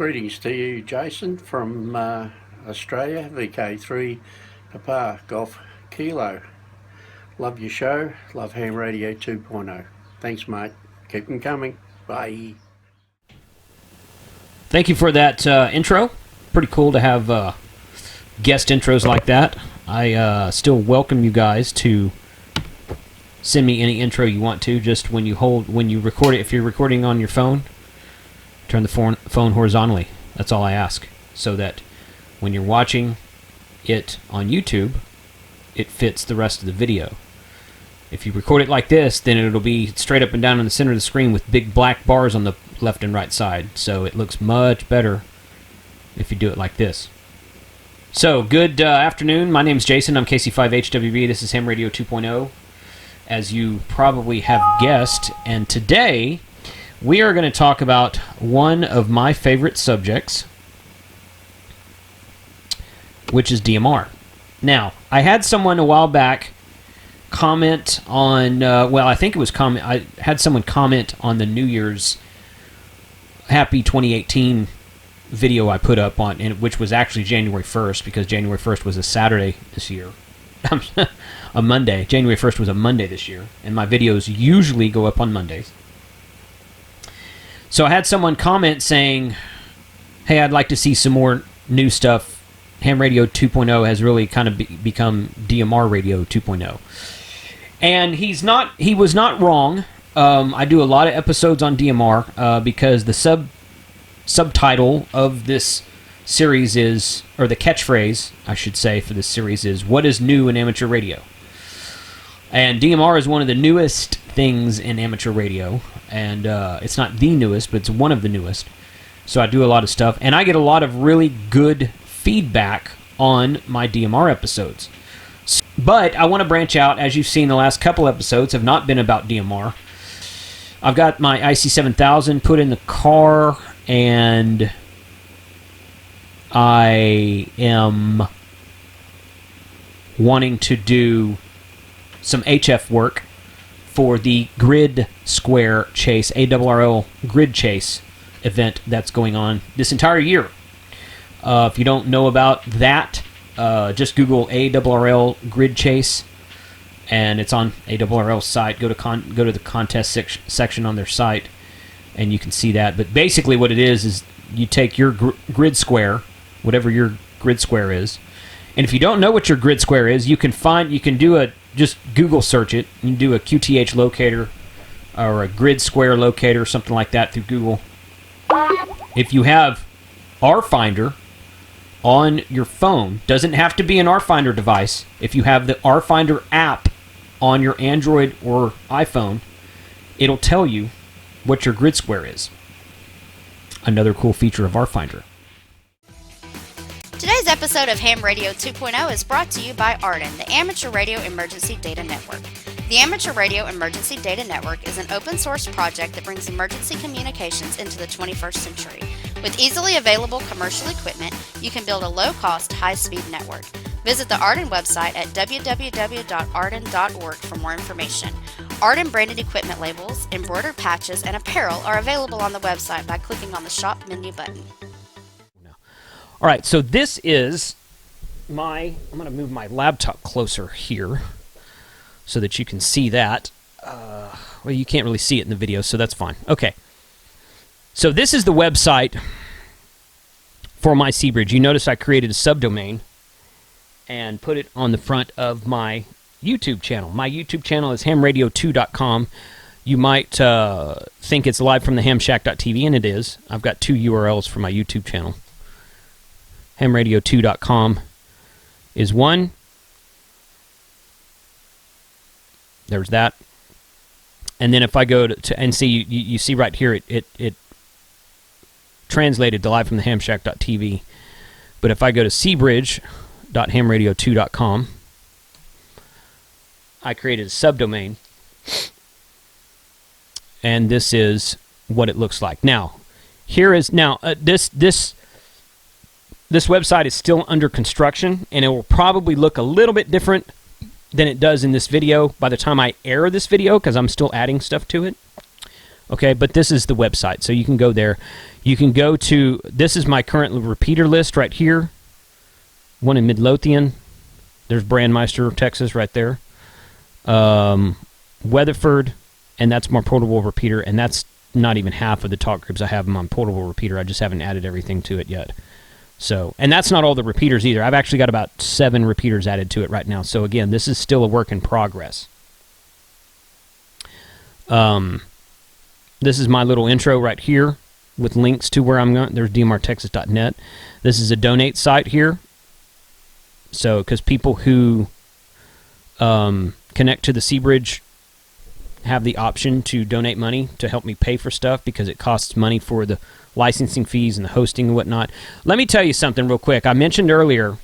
Greetings to you, Jason, from Australia, VK3 Papa Golf Kilo. Love your show, love Ham Radio 2.0. Thanks, mate. Keep them coming. Bye. Thank you for that intro. Pretty cool to have guest intros like that. I still welcome you guys to send me any intro you want to. Just when you record it, if you're recording on your phone, turn the phone horizontally. That's all I ask, so that when you're watching it on YouTube, it fits the rest of the video. If you record it like this, then it'll be straight up and down in the center of the screen with big black bars on the left and right side. So it looks much better if you do it like this. So, good afternoon. My name's Jason. I'm KC5HWB. This is Ham Radio 2.0, as you probably have guessed. And today, we are going to talk about one of my favorite subjects, which is DMR. Now, I had someone a while back comment on, I had someone comment on the New Year's Happy 2018 video I put up on, which was actually January 1st, because January 1st was a Saturday this year. A Monday. January 1st was a Monday this year, and my videos usually go up on Mondays. So I had someone comment saying, hey, I'd like to see some more new stuff. Ham Radio 2.0 has really kind of become DMR Radio 2.0. And he was not wrong. I do a lot of episodes on DMR because the subtitle of this series is, or the catchphrase, I should say, for this series is, what is new in amateur radio? And DMR is one of the newest things in amateur radio, and it's not the newest, but it's one of the newest. So I do a lot of stuff, and I get a lot of really good feedback on my DMR episodes. But I want to branch out. As you've seen, the last couple episodes have not been about DMR. I've got my IC7000 put in the car, and I am wanting to do some HF work for the Grid Square Chase, ARRL Grid Chase event that's going on this entire year. If you don't know about that, just Google ARRL Grid Chase, and it's on ARRL's site. Go to the contest section on their site, and you can see that. But basically what it is you take your grid square, whatever your grid square is, and if you don't know what your grid square is, just Google search it. You can do a QTH locator or a grid square locator, something like that, through Google. If you have RFinder on your phone, doesn't have to be an RFinder device. If you have the RFinder app on your Android or iPhone, it'll tell you what your grid square is. Another cool feature of RFinder. Today's episode of Ham Radio 2.0 is brought to you by Arden, the Amateur Radio Emergency Data Network. The Amateur Radio Emergency Data Network is an open-source project that brings emergency communications into the 21st century. With easily available commercial equipment, you can build a low-cost, high-speed network. Visit the Arden website at www.arden.org for more information. Arden branded equipment labels, embroidered patches, and apparel are available on the website by clicking on the Shop menu button. All right, so this is I'm going to move my laptop closer here so that you can see that. Well, you can't really see it in the video, so that's fine. Okay. So this is the website for my CBridge. You notice I created a subdomain and put it on the front of my YouTube channel. My YouTube channel is hamradio2.com. You might think it's live from the hamshack.tv, and it is. I've got two URLs for my YouTube channel. Hamradio2.com is one. There's that. And then if I go to and see, you see right here, it translated to live from the hamshack.tv. But if I go to CBridge.hamradio2.com, I created a subdomain. And this is what it looks like. Now, this website is still under construction, and it will probably look a little bit different than it does in this video by the time I air this video, because I'm still adding stuff to it. Okay, but this is the website, so you can go there. You can go to, this is my current repeater list right here. One in Midlothian. There's Brandmeister, Texas, right there. Weatherford, and that's my portable repeater, and that's not even half of the talk groups I have them on portable repeater. I just haven't added everything to it yet. So, and that's not all the repeaters either. I've actually got about 7 repeaters added to it right now. So again, this is still a work in progress. This is my little intro right here with links to where I'm going. There's dmrtexas.net. This is a donate site here. So, because people who connect to the CBridge have the option to donate money to help me pay for stuff because it costs money for the licensing fees and the hosting and whatnot. Let me tell you something real quick. I mentioned earlier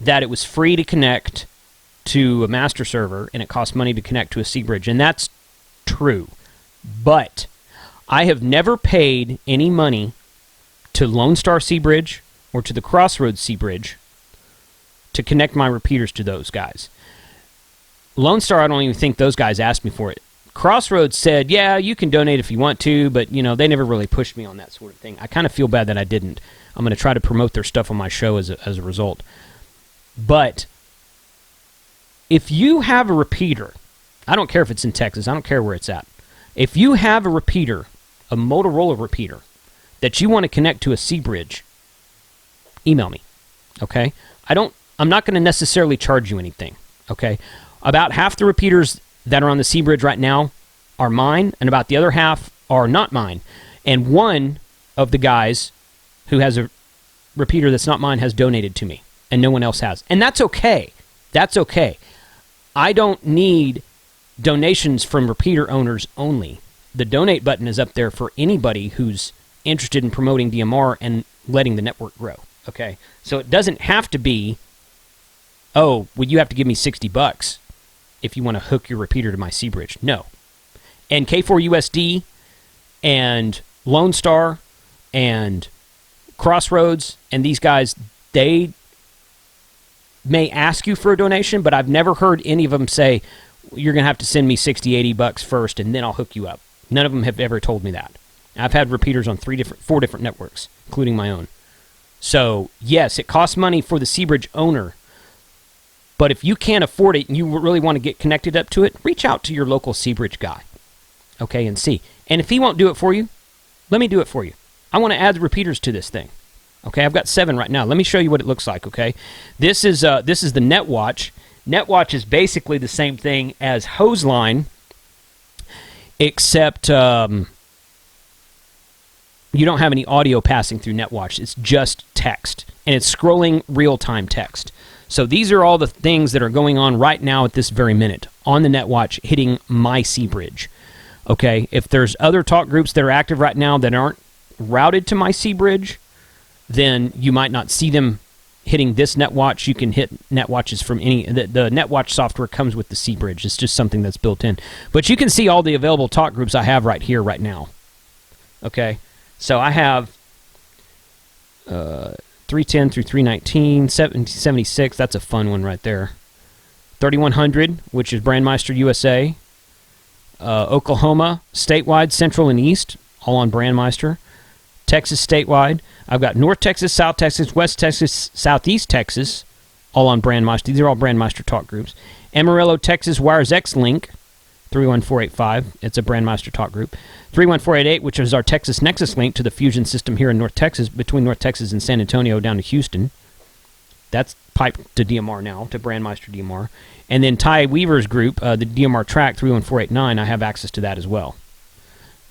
that it was free to connect to a master server and it costs money to connect to a CBridge, and that's true. But I have never paid any money to Lone Star CBridge or to the Crossroads CBridge to connect my repeaters to those guys. Lone Star, I don't even think those guys asked me for it. Crossroads said, yeah, you can donate if you want to, but, you know, they never really pushed me on that sort of thing. I kind of feel bad that I didn't. I'm going to try to promote their stuff on my show as a result. But if you have a repeater, I don't care if it's in Texas, I don't care where it's at. If you have a repeater, a Motorola repeater, that you want to connect to a CBridge, email me, okay? I'm not going to necessarily charge you anything, okay? About half the repeaters that are on the CBridge right now are mine, and about the other half are not mine. And one of the guys who has a repeater that's not mine has donated to me, and no one else has. And that's okay. That's okay. I don't need donations from repeater owners only. The donate button is up there for anybody who's interested in promoting DMR and letting the network grow, okay? So it doesn't have to be, oh, well, you have to give me $60 if you want to hook your repeater to my CBridge. No. And K4USD and Lone Star and Crossroads and these guys, they may ask you for a donation, but I've never heard any of them say, you're going to have to send me $60-$80 first and then I'll hook you up. None of them have ever told me that. I've had repeaters on 4 different networks, including my own. So, yes, it costs money for the CBridge owner, but if you can't afford it and you really want to get connected up to it, reach out to your local CBridge guy, okay, and see. And if he won't do it for you, let me do it for you. I want to add the repeaters to this thing. Okay, I've got 7 right now. Let me show you what it looks like, okay? This is the NetWatch. NetWatch is basically the same thing as Hoseline, except you don't have any audio passing through NetWatch. It's just text, and it's scrolling real-time text. So these are all the things that are going on right now at this very minute on the NetWatch hitting my CBridge. Okay, if there's other talk groups that are active right now that aren't routed to my CBridge, then you might not see them hitting this NetWatch. You can hit NetWatches from any... The NetWatch software comes with the CBridge. It's just something that's built in. But you can see all the available talk groups I have right here, right now. Okay, so I have 310 through 319, 76, that's a fun one right there. 3100, which is Brandmeister USA. Oklahoma, statewide, central and east, all on Brandmeister. Texas, statewide. I've got North Texas, South Texas, West Texas, Southeast Texas, all on Brandmeister. These are all Brandmeister talk groups. Amarillo, Texas, Wires X Link, 31485. It's a Brandmeister talk group. 31488, which is our Texas Nexus link to the fusion system here in North Texas, between North Texas and San Antonio down to Houston. That's piped to DMR now, to Brandmeister DMR. And then Ty Weaver's group, the DMR track 31489, I have access to that as well.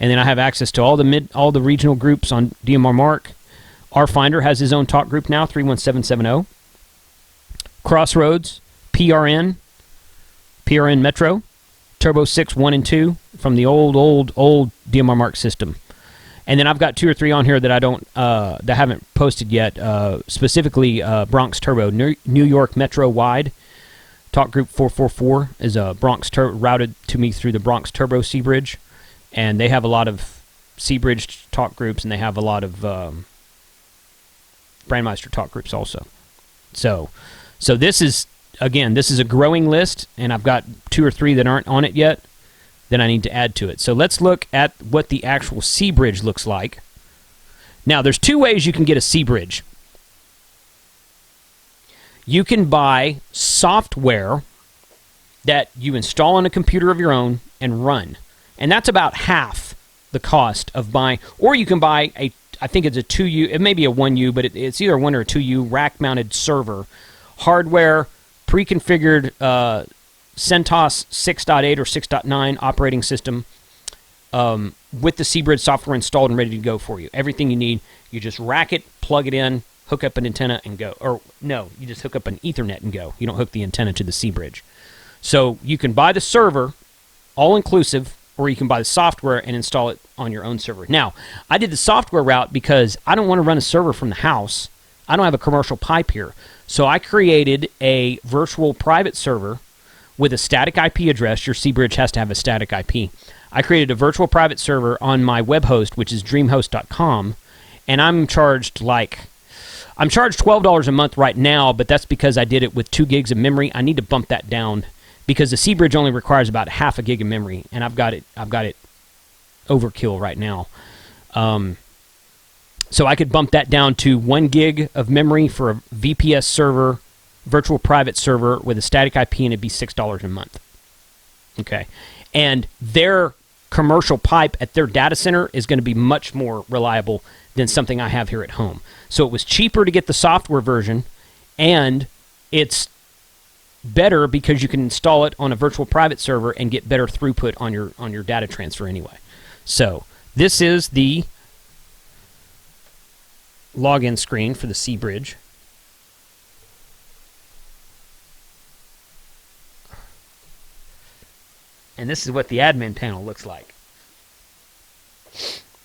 And then I have access to all the regional groups on dmr-marc. Our Finder has his own talk group now, 31770. Crossroads, PRN Metro, Turbo 6 1 and 2 from the old DMR-marc system. And then I've got 2 or 3 on here that I don't that haven't posted yet. Specifically, Bronx Turbo, New York Metro wide. Talk group 444 is a Bronx routed to me through the Bronx Turbo CBridge, and they have a lot of CBridge talk groups, and they have a lot of Brandmeister talk groups also. So this is, again, this is a growing list, and I've got 2 or 3 that aren't on it yet. that I need to add to it. So let's look at what the actual CBridge looks like. Now, there's two ways you can get a CBridge. You can buy software that you install on a computer of your own and run. And that's about half the cost of buying. Or you can buy a, I think it's a 2U, it may be a 1U, but it's either a 1 or a 2U rack-mounted server, hardware, pre-configured CentOS 6.8 or 6.9 operating system with the CBridge software installed and ready to go for you. Everything you need, you just rack it, plug it in, hook up an antenna and go. Or no, you just hook up an Ethernet and go. You don't hook the antenna to the CBridge. So you can buy the server, all-inclusive, or you can buy the software and install it on your own server. Now, I did the software route because I don't want to run a server from the house. I don't have a commercial pipe here. So I created a virtual private server with a static IP address. Your CBridge has to have a static IP. I created a virtual private server on my web host, which is dreamhost.com, and I'm charged $12 a month right now, but that's because I did it with 2 gigs of memory. I need to bump that down because the CBridge only requires about half a gig of memory, and I've got it overkill right now. So I could bump that down to 1 gig of memory for a VPS server, virtual private server with a static IP, and it'd be $6 a month. Okay. And their commercial pipe at their data center is going to be much more reliable than something I have here at home. So it was cheaper to get the software version, and it's better because you can install it on a virtual private server and get better throughput on your data transfer anyway. So this is the login screen for the CBridge. And this is what the admin panel looks like.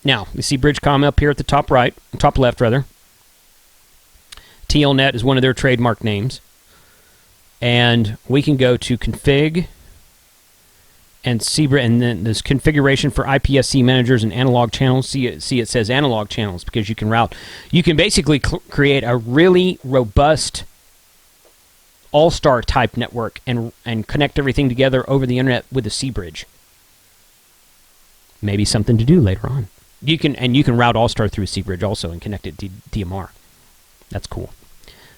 Now, you see CBridge.com up here at the top right, top left rather. TLNet is one of their trademark names. And we can go to config and CBridge, and then this configuration for IPSC managers and analog channels. See it says analog channels because you can basically create a really robust all-star type network and connect everything together over the internet with a CBridge. Maybe something to do later on. You can route all-star through CBridge also and connect it to DMR. That's cool.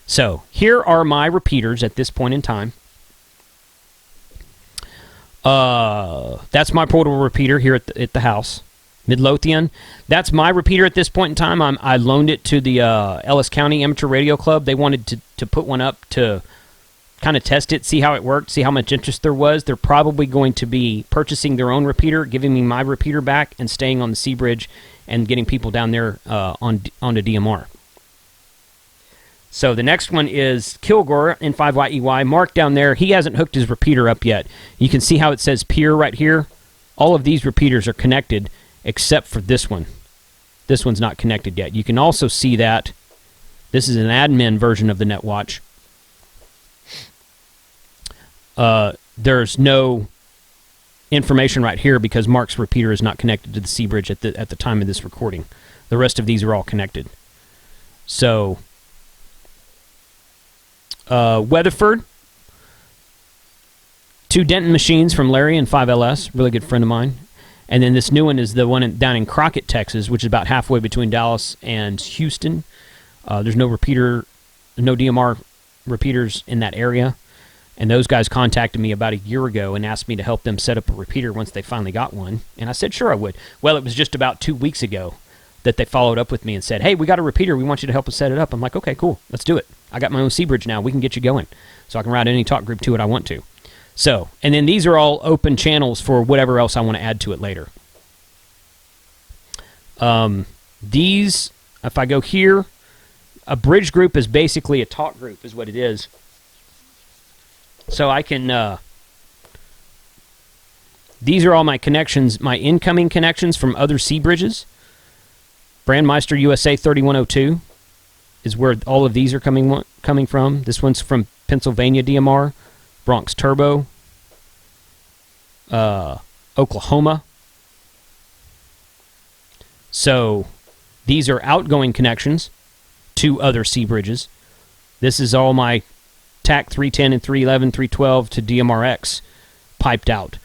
So here are my repeaters at this point in time. That's my portable repeater here at the house, Midlothian. That's my repeater at this point in time. I loaned it to the Ellis County Amateur Radio Club. They wanted to put one up to kind of test it, see how it worked, see how much interest there was. They're probably going to be purchasing their own repeater, giving me my repeater back, and staying on the CBridge and getting people down there onto DMR. So the next one is Kilgore N5YEY. Mark down there, he hasn't hooked his repeater up yet. You can see how it says peer right here. All of these repeaters are connected except for this one. This one's not connected yet. You can also see that this is an admin version of the NetWatch. There's no information right here because Mark's repeater is not connected to the CBridge at the time of this recording. The rest of these are all connected. So Weatherford, 2 Denton machines from Larry and 5LS, really good friend of mine. And then this new one is the one down in Crockett, Texas, which is about halfway between Dallas and Houston. There's no DMR repeaters in that area. And those guys contacted me about a year ago and asked me to help them set up a repeater once they finally got one. And I said, sure, I would. Well, it was just about 2 weeks ago that they followed up with me and said, hey, we got a repeater. We want you to help us set it up. I'm like, okay, cool. Let's do it. I got my own CBridge now. We can get you going. So I can route any talk group to it I want to. So, and then these are all open channels for whatever else I want to add to it later. These, if I go here, a bridge group is basically a talk group is what it is. So I can, these are all my connections, my incoming connections from other CBridges. Brandmeister USA 3102 is where all of these are coming from. This one's from Pennsylvania DMR, Bronx Turbo, Oklahoma. So these are outgoing connections to other CBridges. This is all my TAC 310 and 311, 312 to DMRX piped out.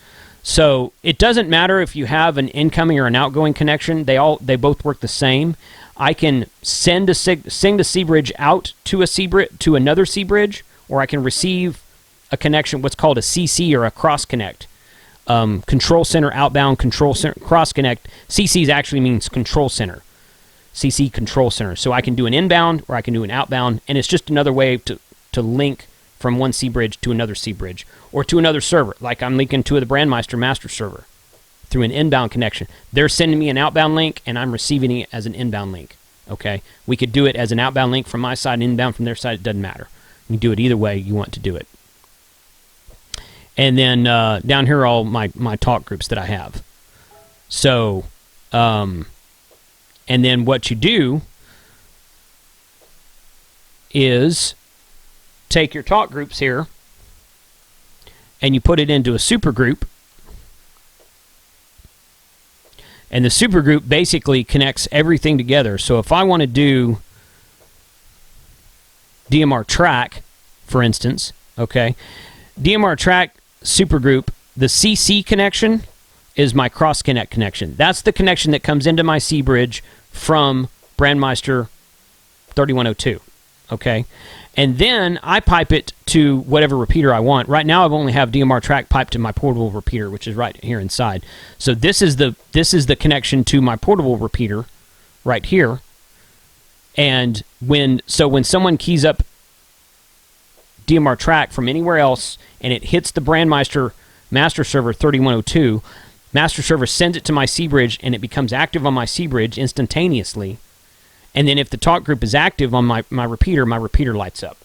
So it doesn't matter if you have an incoming or an outgoing connection. They both work the same. I can send the CBridge out to another CBridge, or I can receive a connection, what's called a CC or a cross connect. Control center, outbound, control center, cross connect. CC actually means control center. CC control center. So I can do an inbound or I can do an outbound, and it's just another way to link from one CBridge to another CBridge or to another server. Like I'm linking to the Brandmeister master server through an inbound connection. They're sending me an outbound link, and I'm receiving it as an inbound link. Okay? We could do it as an outbound link from my side and inbound from their side. It doesn't matter. You can do it either way you want to do it. And then down here are all my talk groups that I have. So, and then what you do is take your talk groups here and you put it into a super group. And the super group basically connects everything together. So if I want to do DMR track, for instance, okay, DMR track supergroup, the CC connection is my cross connect connection. That's the connection that comes into my CBridge from Brandmeister 3102. Okay, and then I pipe it to whatever repeater I want. Right now, I've only have DMR track piped to my portable repeater, which is right here inside. So this is the connection to my portable repeater, right here. And when someone keys up DMR track from anywhere else and it hits the Brandmeister master server 3102, master server sends it to my CBridge and it becomes active on my CBridge instantaneously. And then if the talk group is active on my repeater lights up.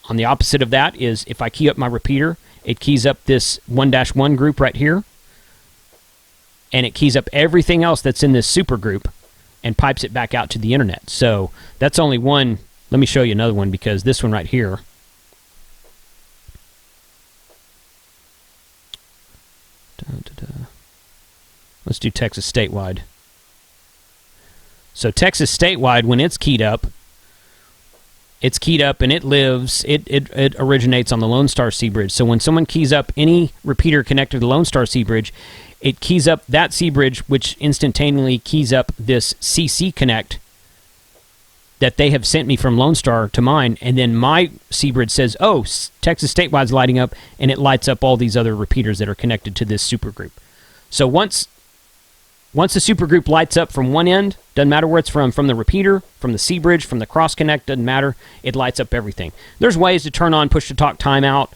On the opposite of that is if I key up my repeater, it keys up this 1-1 group right here, and it keys up everything else that's in this super group and pipes it back out to the internet. So that's only one. Let me show you another one, because this one right here, let's do Texas statewide. So Texas statewide, when it's keyed up and it lives, it originates on the Lone Star CBridge. So when someone keys up any repeater connected to the Lone Star CBridge, it keys up that CBridge, which instantaneously keys up this CC connect that they have sent me from Lone Star to mine, and then my CBridge says, oh, Texas statewide's lighting up, and it lights up all these other repeaters that are connected to this supergroup. So once the supergroup lights up from one end, doesn't matter where it's from the repeater, from the CBridge, from the cross connect, doesn't matter, it lights up everything. There's ways to turn on push-to-talk timeout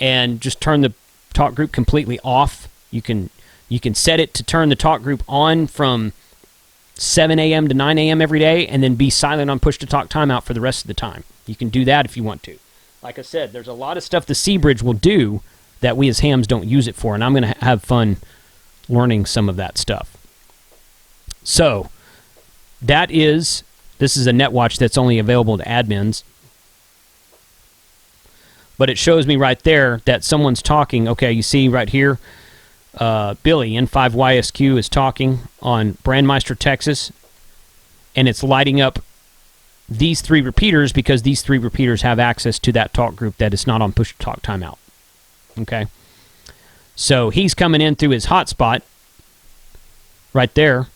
and just turn the talk group completely off. You can set it to turn the talk group on from 7 a.m. to 9 a.m. every day, and then be silent on push-to-talk timeout for the rest of the time. You can do that if you want to. Like I said, there's a lot of stuff the CBridge will do that we as hams don't use it for, and I'm going to have fun learning some of that stuff. So, this is a NetWatch that's only available to admins, but it shows me right there that someone's talking. Okay, you see right here, Billy, N5YSQ, is talking on Brandmeister, Texas, and it's lighting up these three repeaters because these three repeaters have access to that talk group that is not on push-to-talk timeout. Okay? So he's coming in through his hotspot right there,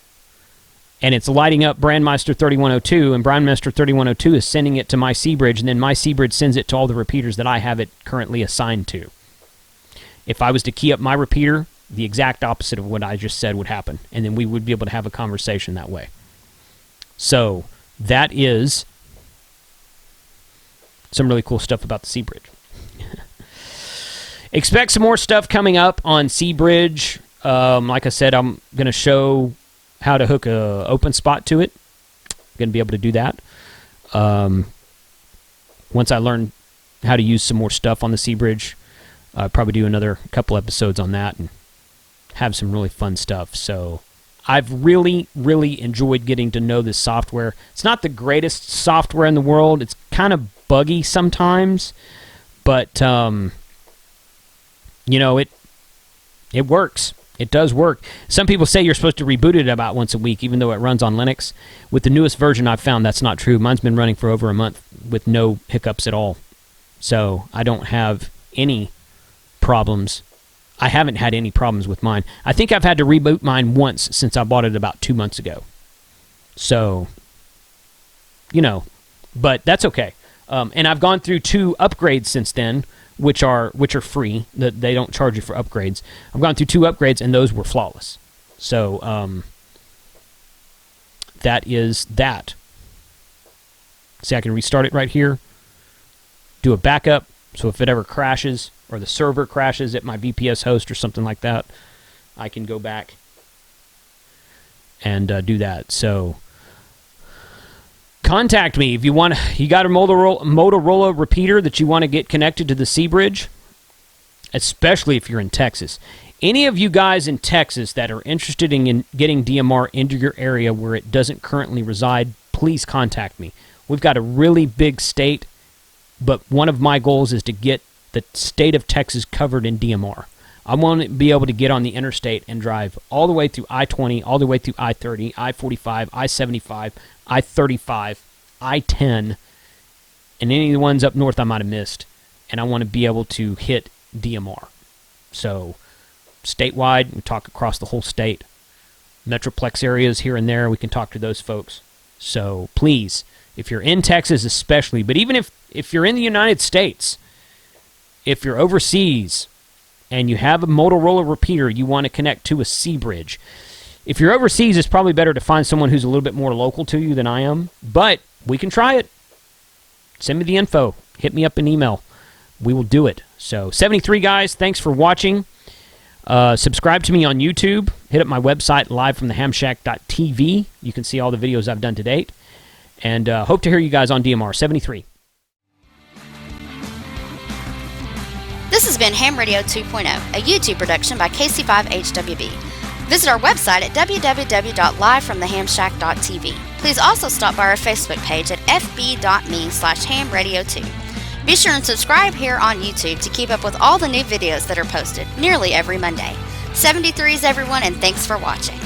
and it's lighting up Brandmeister 3102, and Brandmeister 3102 is sending it to my CBridge, and then my CBridge sends it to all the repeaters that I have it currently assigned to. If I was to key up my repeater, the exact opposite of what I just said would happen, and then we would be able to have a conversation that way. So that is some really cool stuff about the CBridge. Expect some more stuff coming up on CBridge. Like I said, I'm going to show how to hook a open spot to it. I'm going to be able to do that. Once I learn how to use some more stuff on the CBridge, I'll probably do another couple episodes on that and have some really fun stuff. So I've really, really enjoyed getting to know this software. It's not the greatest software in the world. It's kind of buggy sometimes, but you know, it works. It does work. Some people say you're supposed to reboot it about once a week, even though it runs on Linux. With the newest version, I've found that's not true. Mine's been running for over a month with no hiccups at all. So I don't have any problems I haven't had any problems with mine. I think I've had to reboot mine once since I bought it about 2 months ago. So, you know, but that's okay. And I've gone through 2 upgrades since then, which are free. They don't charge you for upgrades. I've gone through 2 upgrades, and those were flawless. So that is that. See, I can restart it right here. Do a backup, so if it ever crashes or the server crashes at my VPS host or something like that, I can go back and do that. So contact me if you want. You got a Motorola repeater that you want to get connected to the CBridge, especially if you're in Texas. Any of you guys in Texas that are interested in getting DMR into your area where it doesn't currently reside, please contact me. We've got a really big state, but one of my goals is to get the state of Texas covered in DMR. I want to be able to get on the interstate and drive all the way through I-20, all the way through I-30, I-45, I-75, I-35, I-10, and any of the ones up north I might have missed. And I want to be able to hit DMR. So, statewide, we talk across the whole state. Metroplex areas here and there, we can talk to those folks. So, please, if you're in Texas especially, but even if you're in the United States, if you're overseas and you have a Motorola repeater you want to connect to a CBridge, if you're overseas, it's probably better to find someone who's a little bit more local to you than I am, but we can try it. Send me the info. Hit me up an email. We will do it. So, 73 guys, thanks for watching. Subscribe to me on YouTube. Hit up my website, livefromthehamshack.tv. You can see all the videos I've done to date. And hope to hear you guys on DMR 73. This has been Ham Radio 2.0, a YouTube production by KC5HWB. Visit our website at www.livefromthehamshack.tv. Please also stop by our Facebook page at fb.me/hamradio2. Be sure and subscribe here on YouTube to keep up with all the new videos that are posted nearly every Monday. 73s everyone, and thanks for watching.